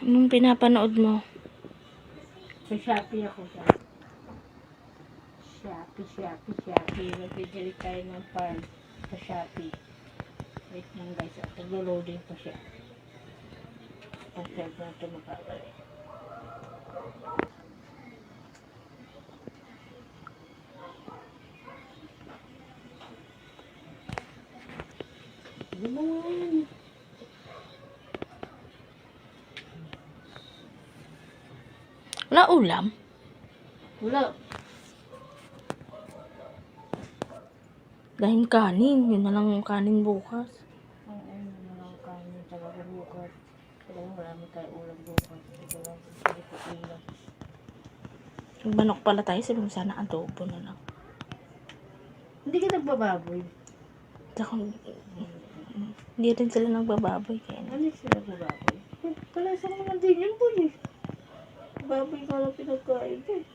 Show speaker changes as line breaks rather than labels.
Anong pinapanood mo?
Sa Shopee ako siya. Shopee. Nagbibili tayo ng farm sa Shopee. Wait lang guys, naglo-loading pa siya. Pag-serve na ito makakali. Hindi mo nga yan.
Wala ulam?
Wala.
Dahil kanin. Yun na lang ang kanin bukas.
Ang ano na lang kanin talaga bukas. Kaya marami tayo ulam bukas. Ito lang, hindi ko ulam.
Yung manok pala tayo, sabi mo sana adobo na lang.
Hindi ka nagbababoy.
Saka, hindi rin sila nagbababoy. Kaya
Ano sila nagbababoy? Pala sa naman din yung boy eh. Baboy ka lang pinagkain eh.